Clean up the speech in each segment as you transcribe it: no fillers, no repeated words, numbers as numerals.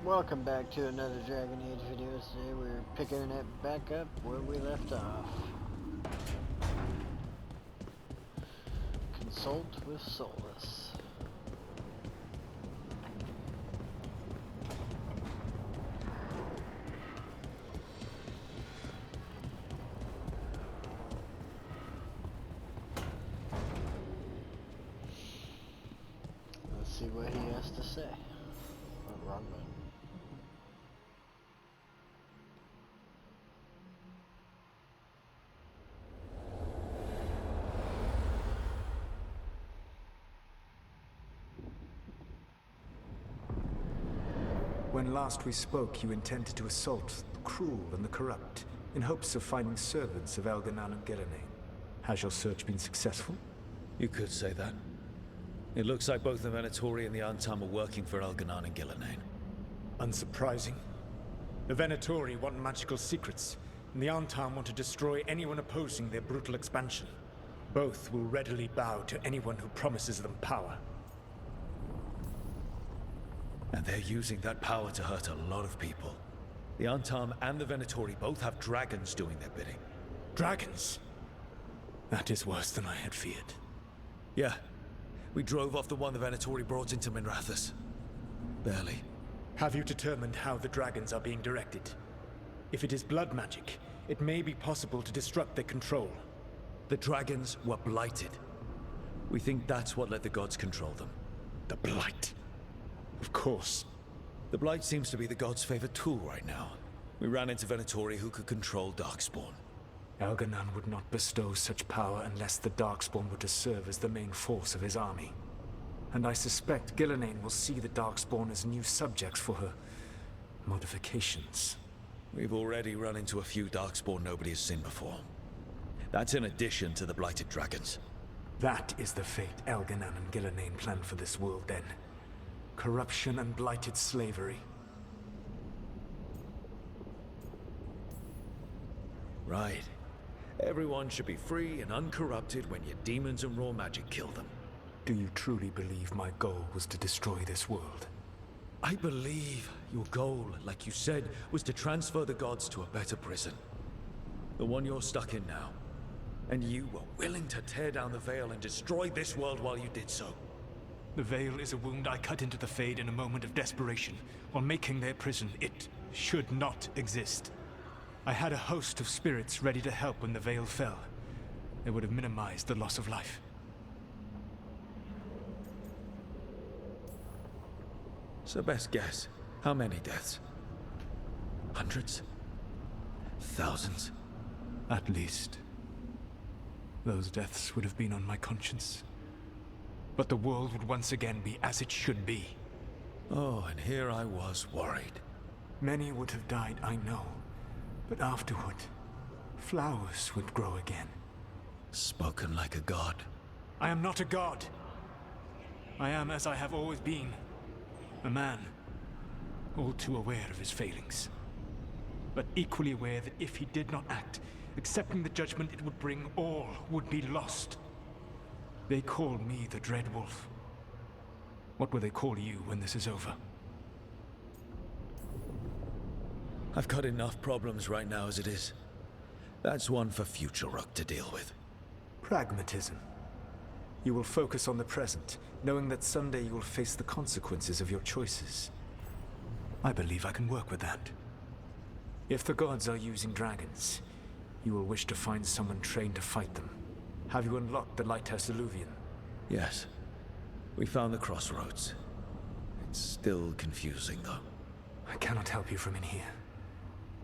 Welcome back to another Dragon Age video. Today we're picking it back up where we left off. Consult with Solus. Let's see what he has to say. Oh, wrong button. When last we spoke, you intended to assault the cruel and the corrupt, in hopes of finding servants of Elganan and Gillenane. Has your search been successful? You could say that. It looks like both the Venatori and the Antam are working for Elganan and Gillenane. Unsurprising. The Venatori want magical secrets, and the Antam want to destroy anyone opposing their brutal expansion. Both will readily bow to anyone who promises them power. And they're using that power to hurt a lot of people. The Antam and the Venatori both have dragons doing their bidding. Dragons? That is worse than I had feared. Yeah. We drove off the one the Venatori brought into Minrathous. Barely. Have you determined how the dragons are being directed? If it is blood magic, it may be possible to disrupt their control. The dragons were blighted. We think that's what let the gods control them. The Blight. Of course. The Blight seems to be the gods' favorite tool right now. We ran into Venatori who could control Darkspawn. Elganan would not bestow such power unless the Darkspawn were to serve as the main force of his army. And I suspect Gillenane will see the Darkspawn as new subjects for her modifications. We've already run into a few Darkspawn nobody has seen before. That's in addition to the blighted dragons. That is the fate Elganan and Gillenane plan for this world then. Corruption and blighted slavery. Right. Everyone should be free and uncorrupted when your demons and raw magic kill them. Do you truly believe my goal was to destroy this world? I believe your goal, like you said, was to transfer the gods to a better prison. The one you're stuck in now. And you were willing to tear down the veil and destroy this world while you did so. The veil is a wound I cut into the Fade in a moment of desperation, while making their prison. It should not exist. I had a host of spirits ready to help when the veil fell. They would have minimized the loss of life. So best guess, how many deaths? Hundreds? Thousands? At least. Those deaths would have been on my conscience. But the world would once again be as it should be. Oh, and here I was worried. Many would have died, I know. But afterward, flowers would grow again. Spoken like a god. I am not a god. I am as I have always been. A man. All too aware of his failings. But equally aware that if he did not act, accepting the judgment it would bring, all would be lost. They call me the Dread Wolf. What will they call you when this is over? I've got enough problems right now as it is. That's one for future Rook to deal with. Pragmatism. You will focus on the present, knowing that someday you will face the consequences of your choices. I believe I can work with that. If the gods are using dragons, you will wish to find someone trained to fight them. Have you unlocked the Lighthouse Illuvian? Yes. We found the crossroads. It's still confusing, though. I cannot help you from in here.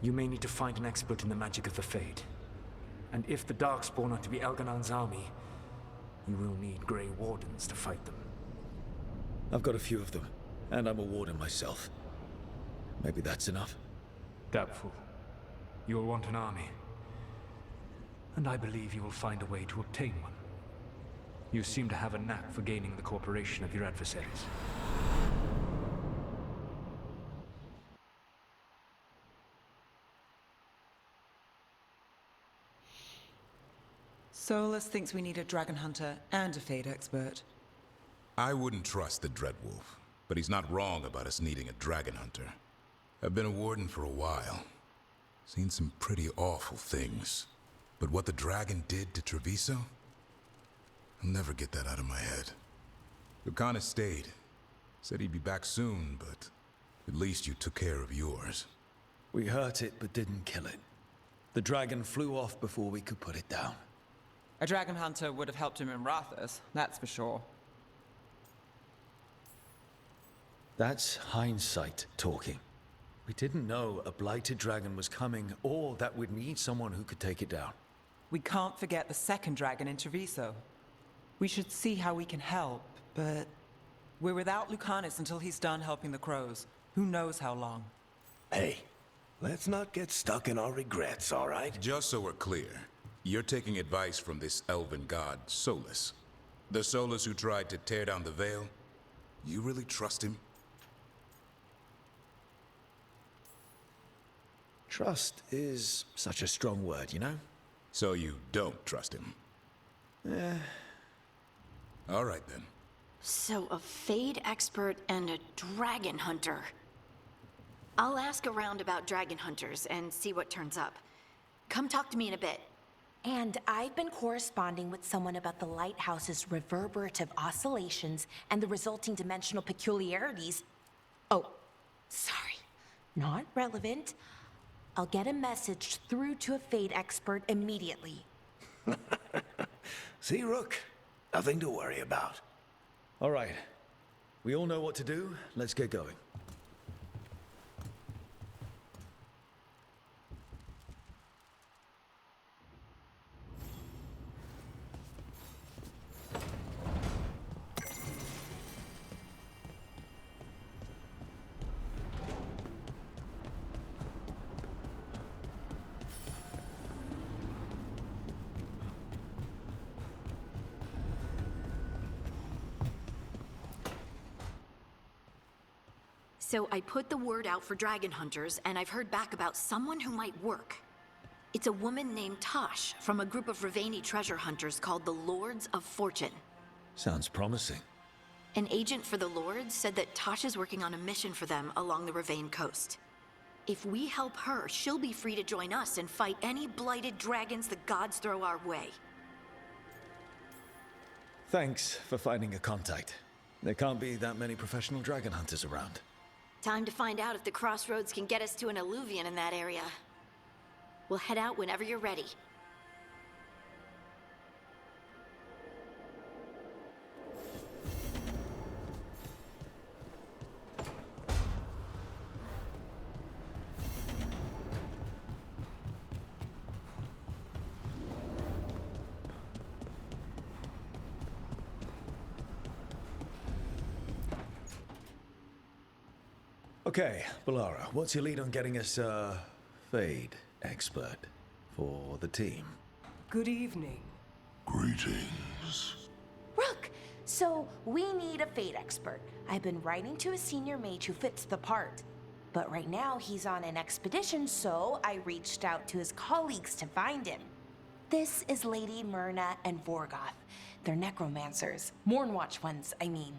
You may need to find an expert in the magic of the Fade. And if the Darkspawn are to be Elganan's army, you will need Grey Wardens to fight them. I've got a few of them, and I'm a warden myself. Maybe that's enough? Doubtful. You'll want an army. And I believe you will find a way to obtain one. You seem to have a knack for gaining the cooperation of your adversaries. Solus thinks we need a dragon hunter and a Fade expert. I wouldn't trust the Dreadwolf, but he's not wrong about us needing a dragon hunter. I've been a warden for a while. Seen some pretty awful things. But what the dragon did to Treviso? I'll never get that out of my head. Lucanus stayed. Said he'd be back soon, but at least you took care of yours. We hurt it, but didn't kill it. The dragon flew off before we could put it down. A dragon hunter would have helped him in Rathas, that's for sure. That's hindsight talking. We didn't know a blighted dragon was coming, or that we'd need someone who could take it down. We can't forget the second dragon in Treviso. We should see how we can help, but we're without Lucanus until he's done helping the crows. Who knows how long? Hey, let's not get stuck in our regrets, all right? Just so we're clear, you're taking advice from this elven god, Solus. The Solus who tried to tear down the Veil? You really trust him? Trust is such a strong word, you know? So you don't trust him? All right then. So a Fade expert and a dragon hunter. I'll ask around about dragon hunters and see what turns up. Come talk to me in a bit. And I've been corresponding with someone about the lighthouse's reverberative oscillations and the resulting dimensional peculiarities. Oh, sorry. Not relevant. I'll get a message through to a Fade expert immediately. See, Rook? Nothing to worry about. All right. We all know what to do. Let's get going. So I put the word out for dragon hunters, and I've heard back about someone who might work. It's a woman named Tosh from a group of Ravani treasure hunters called the Lords of Fortune. Sounds promising. An agent for the Lords said that Tosh is working on a mission for them along the Ravane coast. If we help her, she'll be free to join us and fight any blighted dragons the gods throw our way. Thanks for finding a contact. There can't be that many professional dragon hunters around. Time to find out if the crossroads can get us to an alluvion in that area. We'll head out whenever you're ready. Okay, Balara, what's your lead on getting us a Fade expert for the team? Good evening. Greetings. Rook, so we need a Fade expert. I've been writing to a senior mage who fits the part. But right now he's on an expedition, so I reached out to his colleagues to find him. This is Lady Myrna and Vorgoth. They're necromancers. Mournwatch ones, I mean.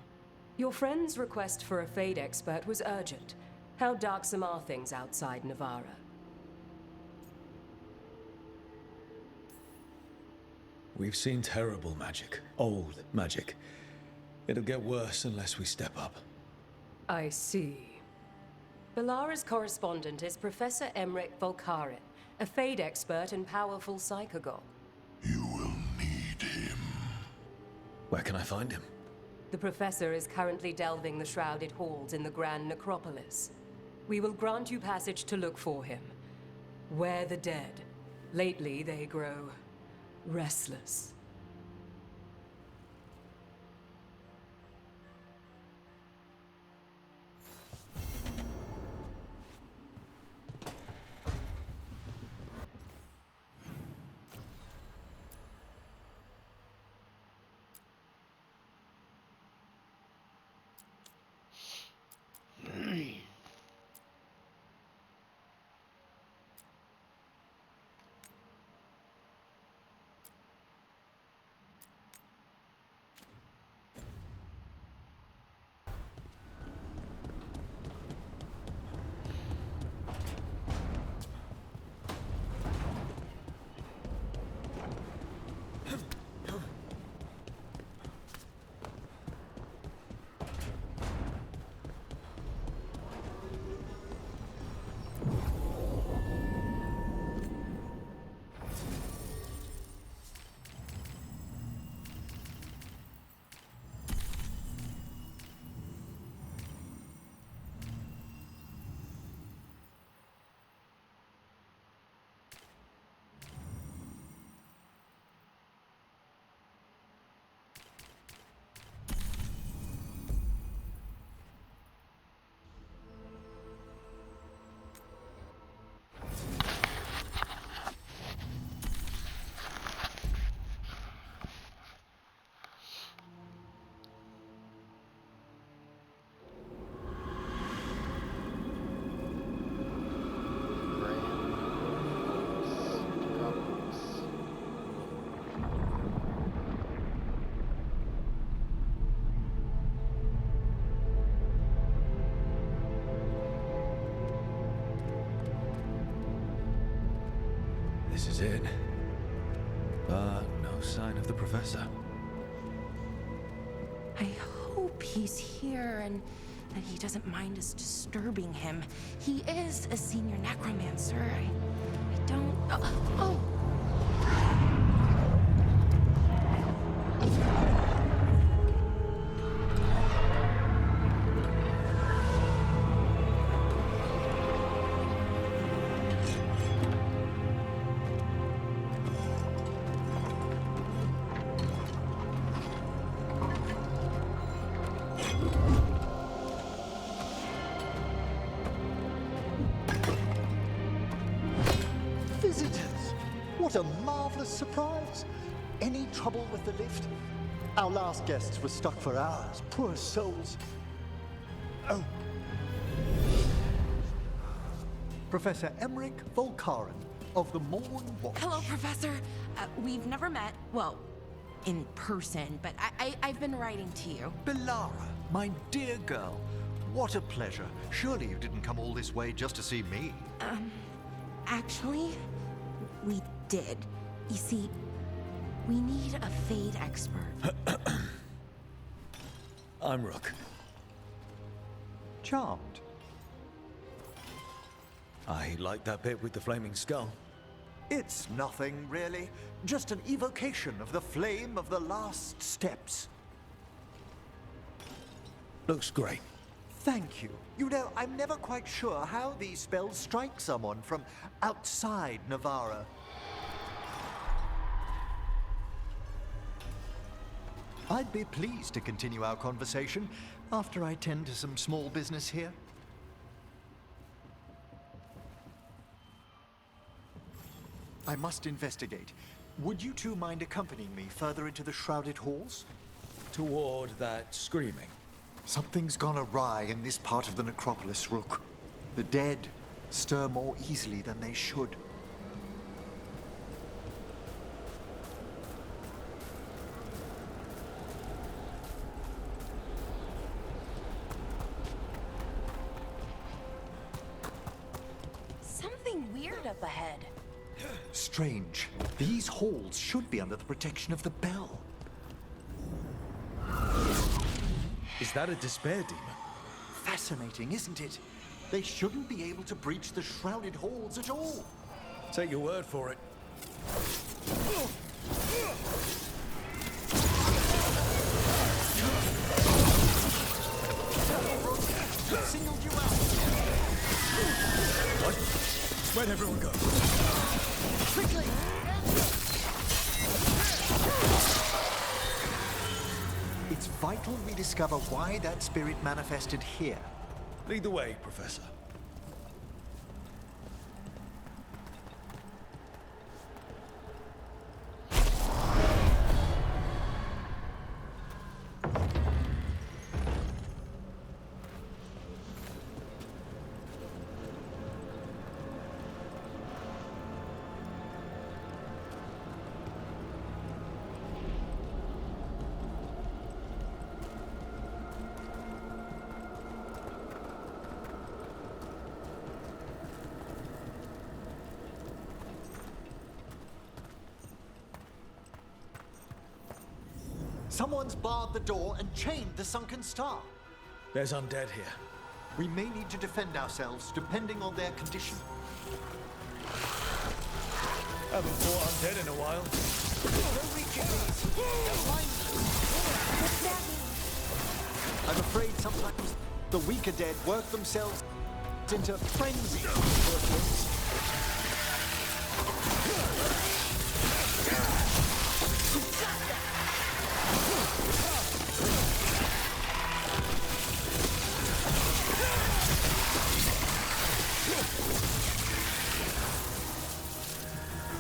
Your friend's request for a Fade expert was urgent. How darksome are things outside Navarra? We've seen terrible magic. Old magic. It'll get worse unless we step up. I see. Balara's correspondent is Professor Emmrich Volkarin, a Fade expert and powerful psychogol. You will need him. Where can I find him? The Professor is currently delving the shrouded halls in the Grand Necropolis. We will grant you passage to look for him. Where the dead. Lately they grow restless. is it. But no sign of the professor. I hope he's here and that he doesn't mind us disturbing him. He is a senior necromancer. I don't... Oh! Visitors! What a marvelous surprise! Any trouble with the lift? Our last guests were stuck for hours. Poor souls. Oh. Professor Emmrich Veilguard of the Morn Watch. Hello, Professor. We've never met. Well, in person, but I've been writing to you. Belara, my dear girl. What a pleasure. Surely you didn't come all this way just to see me. Actually, we did. You see, we need a Fade expert. I'm Rook. Charmed. I like that bit with the flaming skull. It's nothing, really. Just an evocation of the flame of the last steps. Looks great. Thank you. You know, I'm never quite sure how these spells strike someone from outside Navarra. I'd be pleased to continue our conversation after I tend to some small business here. I must investigate. Would you two mind accompanying me further into the shrouded halls? Toward that screaming. Something's gone awry in this part of the necropolis, Rook. The dead stir more easily than they should. Something weird up ahead. Strange. These halls should be under the protection of the bell. Is that a despair demon? Fascinating, isn't it? They shouldn't be able to breach the shrouded halls at all. Take your word for it. Singled you out. What? Where'd everyone go? Quickly! It's vital we discover why that spirit manifested here. Lead the way, Professor. Someone's barred the door and chained the sunken star. There's undead here. We may need to defend ourselves, depending on their condition. Haven't fought undead in a while. Don't reach it, I'm afraid sometimes the weaker dead work themselves into frenzy.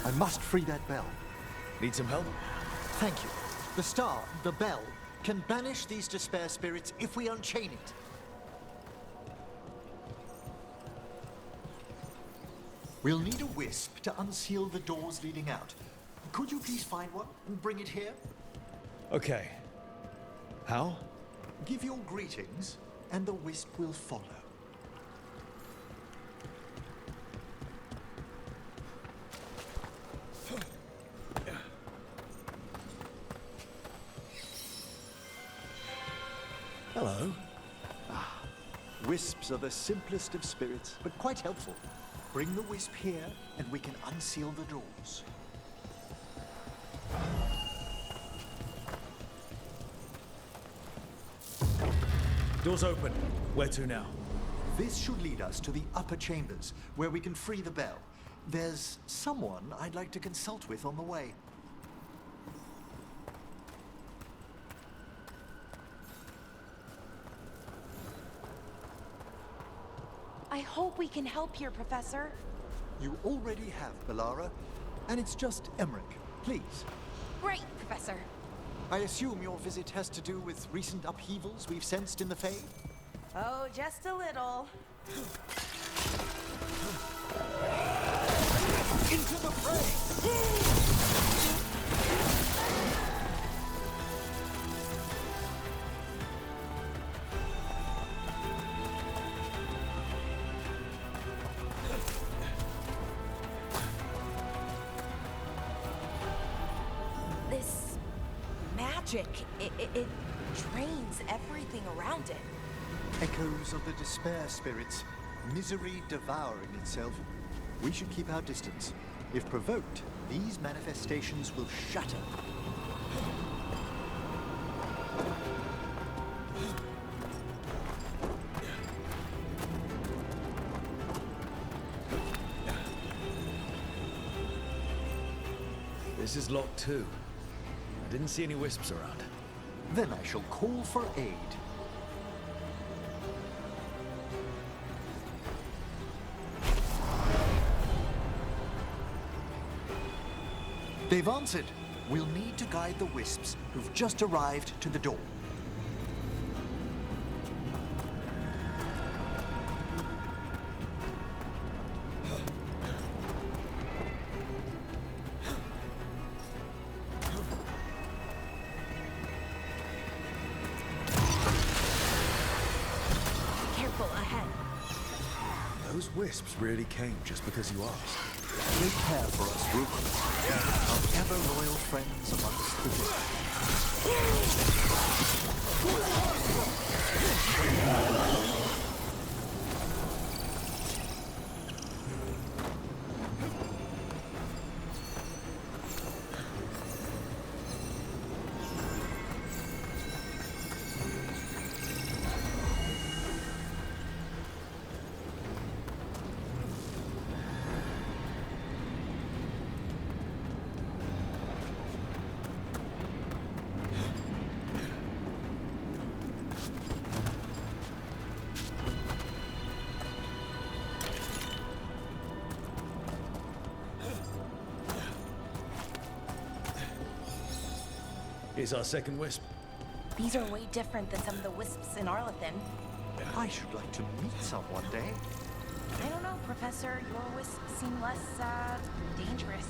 I must free that bell. Need some help? Thank you. The star, the bell, can banish these despair spirits if we unchain it. We'll need a wisp to unseal the doors leading out. Could you please find one and bring it here? Okay. How? Give your greetings, and the wisp will follow. Wisps are the simplest of spirits, but quite helpful. Bring the wisp here, and we can unseal the doors. Doors open. Where to now? This should lead us to the upper chambers, where we can free the bell. There's someone I'd like to consult with on the way. I hope we can help here, Professor. You already have, Bellara, and it's just Emmrich. Please. Great, Professor. I assume your visit has to do with recent upheavals we've sensed in the Fae? Oh, just a little. Into the fray! This magic, it drains everything around it. Echoes of the despair spirits, misery devouring itself. We should keep our distance. If provoked, these manifestations will shatter. This is locked too. I didn't see any wisps around. Then I shall call for aid. They've answered. We'll need to guide the wisps who've just arrived to the door. Careful ahead. Those wisps really came just because you asked. Take care for us, Rook. Our ever-loyal friends amongst the dead. Here's our second wisp. These are way different than some of the wisps in Arlethan. I should like to meet some one day. I don't know, Professor. Your wisps seem less, dangerous.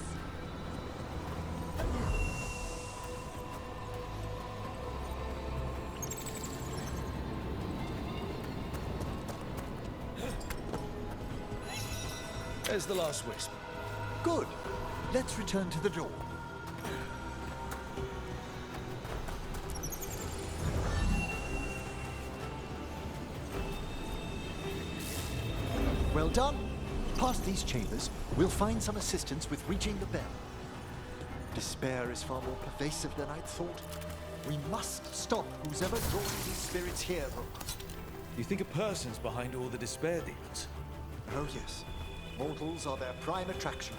There's the last wisp. Good. Let's return to the door. Well done. Past these chambers, we'll find some assistance with reaching the bell. Despair is far more pervasive than I'd thought. We must stop who's ever drawing these spirits here, Rook. You think a person's behind all the despair demons? Oh yes. Mortals are their prime attraction.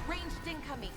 Ranged incoming.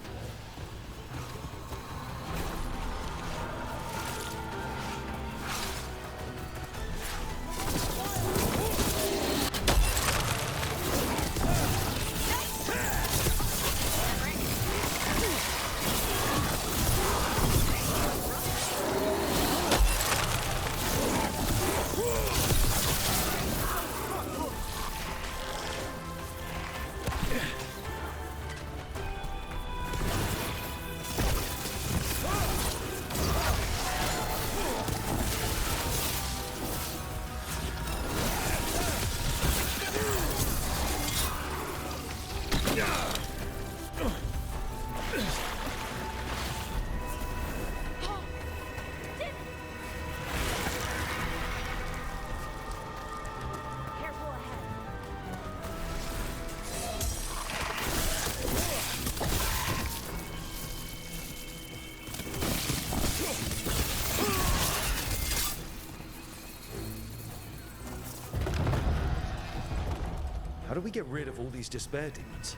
do we get rid of all these despair demons?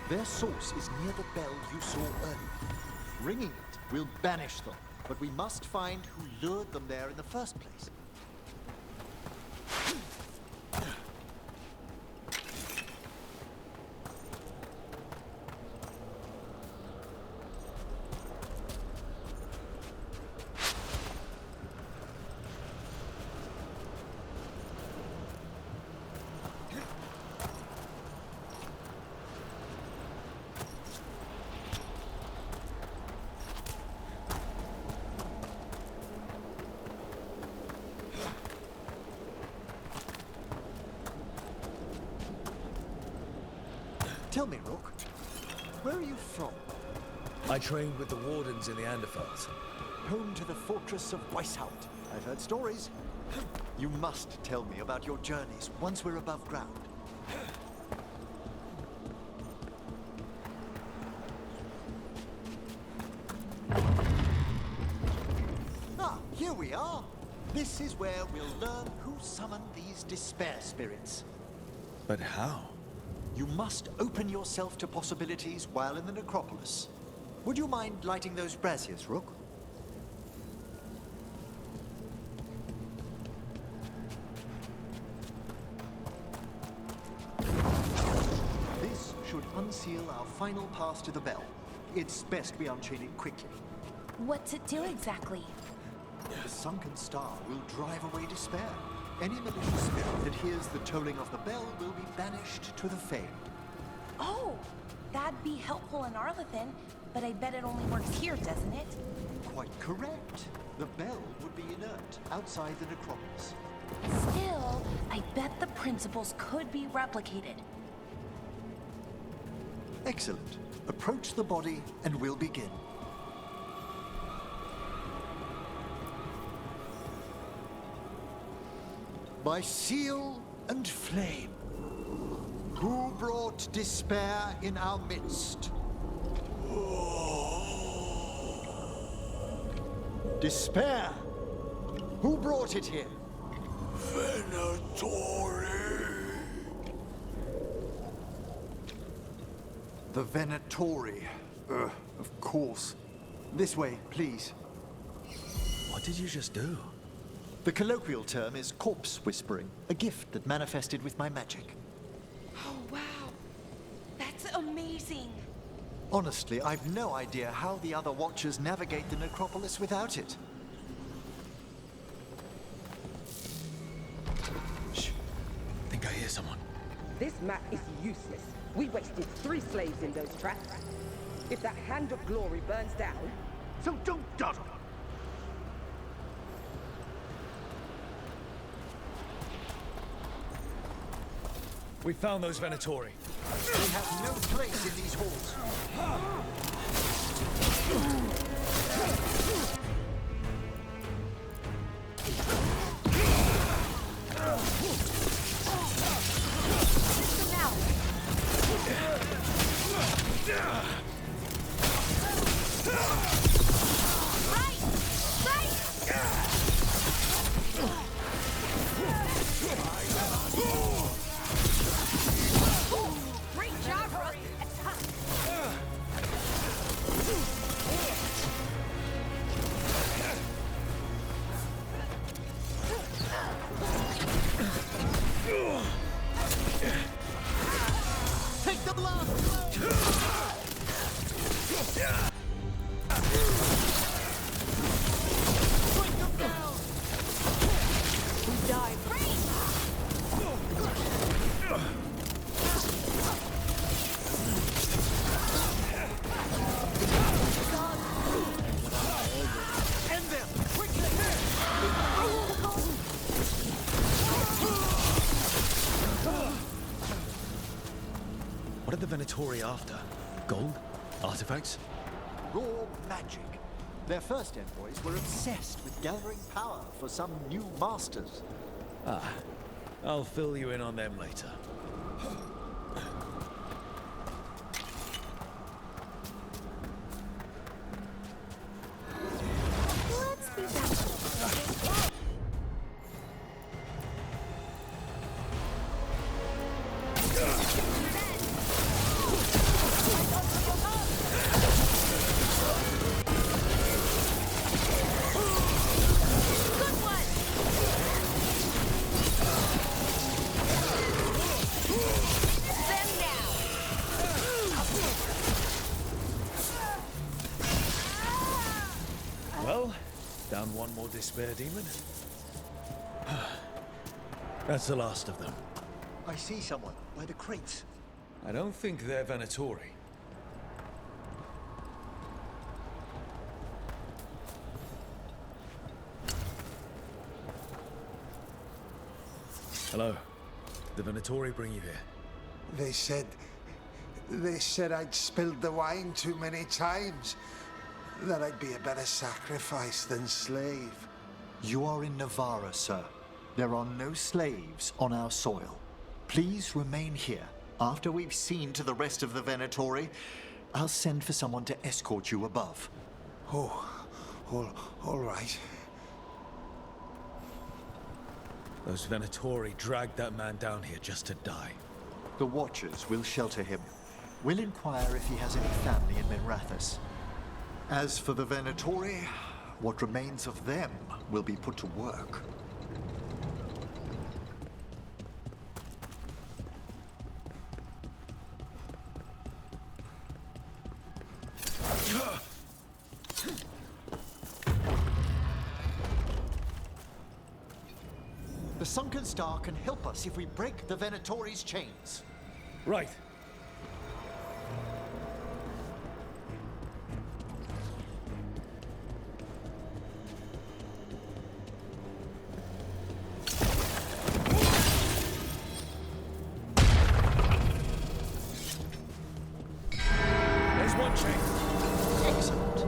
Their source is near the bell you saw earlier. Ringing it will banish them, but we must find who lured them there in the first place. Tell me, Rook, where are you from? I trained with the Wardens in the Anderfels. Home to the fortress of Weishaupt. I've heard stories. You must tell me about your journeys once we're above ground. Ah, here we are. This is where we'll learn who summoned these despair spirits. But how? You must open yourself to possibilities while in the necropolis. Would you mind lighting those braziers, Rook? This should unseal our final pass to the bell. It's best we unchain it quickly. What's it do exactly? The sunken star will drive away despair. Any malicious spirit that hears the tolling of the bell will be banished to the Fae. Oh, that'd be helpful in Arlethan, but I bet it only works here, doesn't it? Quite correct. The bell would be inert outside the necropolis. Still, I bet the principles could be replicated. Excellent. Approach the body and we'll begin. By seal and flame, who brought despair in our midst? Despair! Who brought it here? Venatori! The Venatori. Of course. This way, please. What did you just do? The colloquial term is corpse whispering, a gift that manifested with my magic. Oh, wow. That's amazing. Honestly, I've no idea how the other Watchers navigate the necropolis without it. Shh. I think I hear someone. This map is useless. We wasted 3 slaves in those traps. If that Hand of Glory burns down... So don't dawdle! We found those Venatori. They have no place in these halls. Take the blood! Bring them down! We died. End them! Quickly! What are the Venatori after? Gold? Artifacts? Raw magic. Their first envoys were obsessed with gathering power for some new masters. Ah, I'll fill you in on them later. Let's be back. Down one more despair demon. That's the last of them. I see someone by the crates. I don't think they're Venatori. Hello. The Venatori bring you here? They said I'd spilled the wine too many times. That I'd be a better sacrifice than slave. You are in Navarra, sir. There are no slaves on our soil. Please remain here. After we've seen to the rest of the Venatori, I'll send for someone to escort you above. Oh, all right. Those Venatori dragged that man down here just to die. The Watchers will shelter him. We'll inquire if he has any family in Minrathous. As for the Venatori, what remains of them will be put to work. The Sunken Star can help us if we break the Venatori's chains. Right. There's one chain. Excellent.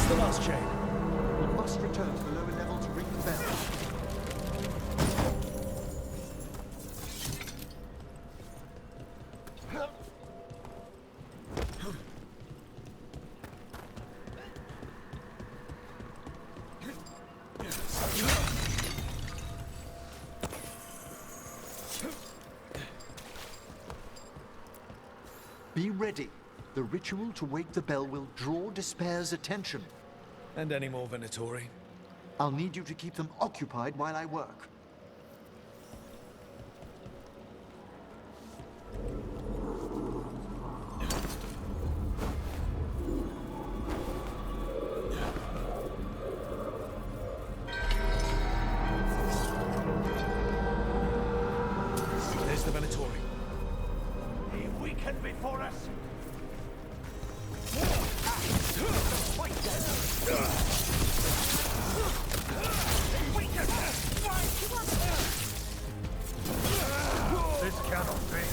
The last chain. We must return to the lower level to ring the bell. Be ready. The ritual to wake the bell will draw Despair's attention. And any more Venatori? I'll need you to keep them occupied while I work. There's the Venatori. He weakened before us. This cannot be.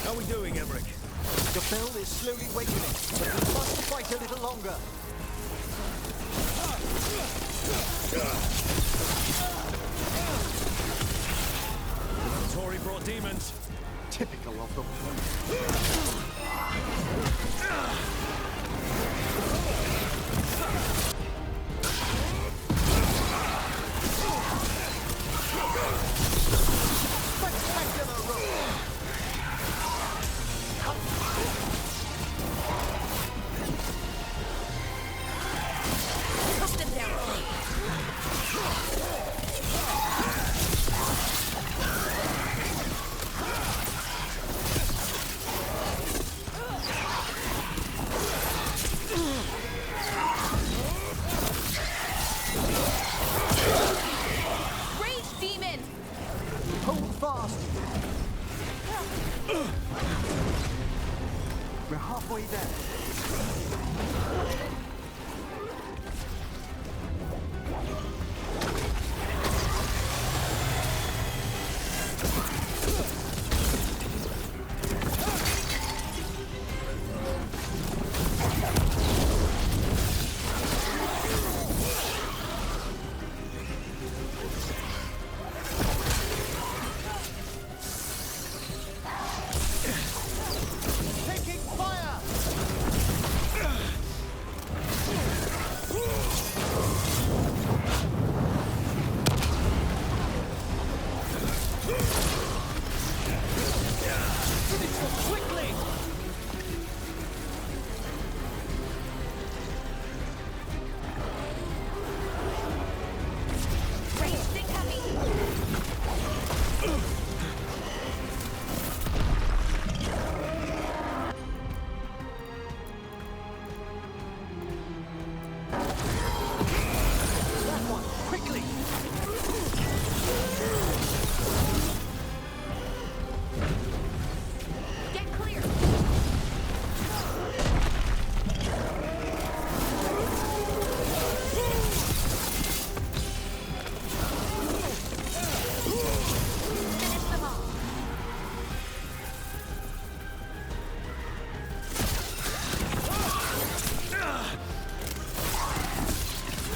How are we doing, Emmrich? The bell is slowly wakening, but we must fight a little longer. The Venatori brought demons. Typical of them. Spectacular roll! Cut them down. halfway there.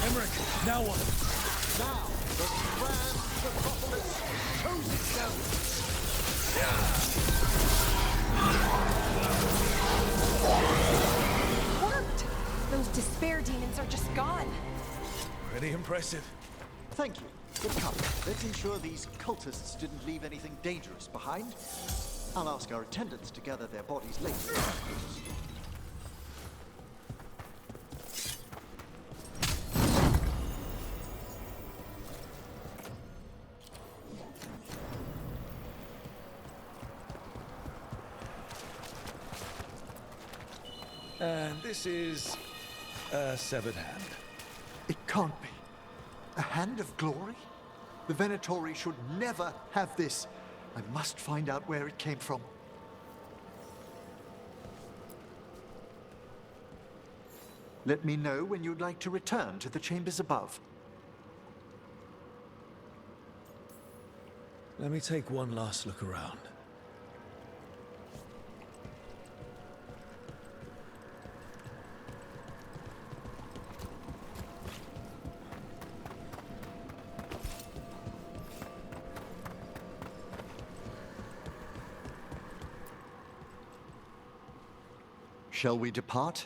Emmrich, now what? Now, the grand necropolis shows itself. Worked! Those despair demons are just gone. Pretty impressive. Thank you. But come, let's ensure these cultists didn't leave anything dangerous behind. I'll ask our attendants to gather their bodies later. And this is a severed hand. It can't be. A hand of glory? The Venatori should never have this. I must find out where it came from. Let me know when you'd like to return to the chambers above. Let me take one last look around. Shall we depart?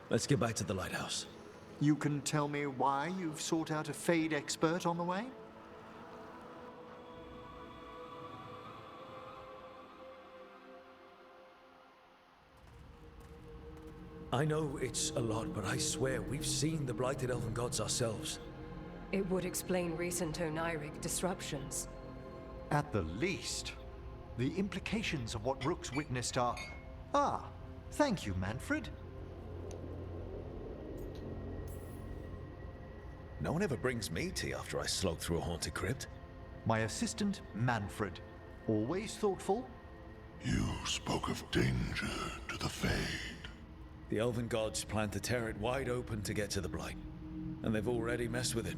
Let's get back to the lighthouse. You can tell me why you've sought out a Fade expert on the way? I know it's a lot, but I swear we've seen the blighted elven gods ourselves. It would explain recent Oniric disruptions. At the least. The implications of what Rook's witnessed are... Ah, thank you, Manfred. No one ever brings me tea after I slog through a haunted crypt. My assistant, Manfred. Always thoughtful. You spoke of danger to the Fade. The elven gods plan to tear it wide open to get to the Blight. And they've already messed with it.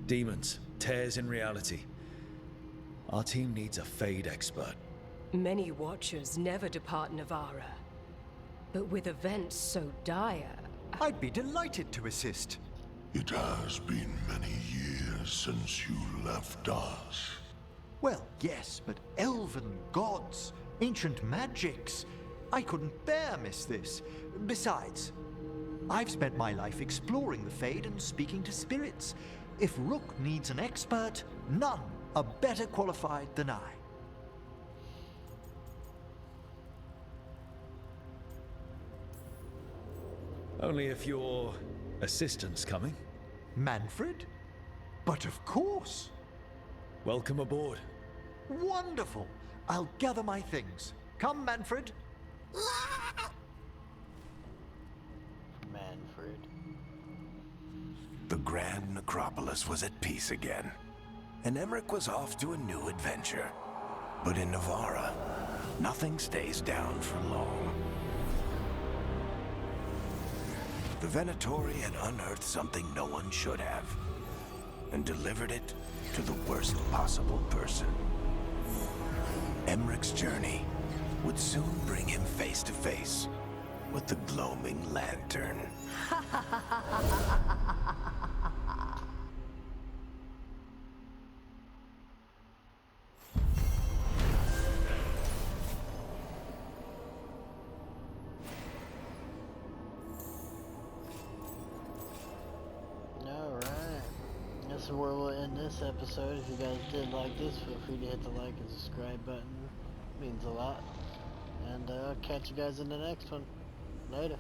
Demons, tears in reality. Our team needs a Fade expert. Many Watchers never depart Navarra. But with events so dire... I'd be delighted to assist. It has been many years since you left us. Well, yes, but elven gods, ancient magics. I couldn't bear miss this. Besides, I've spent my life exploring the Fade and speaking to spirits. If Rook needs an expert, none are better qualified than I. Only if your assistant's coming. Manfred? But of course. Welcome aboard. Wonderful. I'll gather my things. Come, Manfred. Manfred. The Grand Necropolis was at peace again, and Emmrich was off to a new adventure. But in Navarra, nothing stays down for long. The Venatori had unearthed something no one should have, and delivered it to the worst possible person. Emmrich's journey would soon bring him face to face with the gloaming lantern. That's where we'll end this episode. If you guys did like this, feel free to hit the like and subscribe button. It means a lot. And I'll catch you guys in the next one. Later.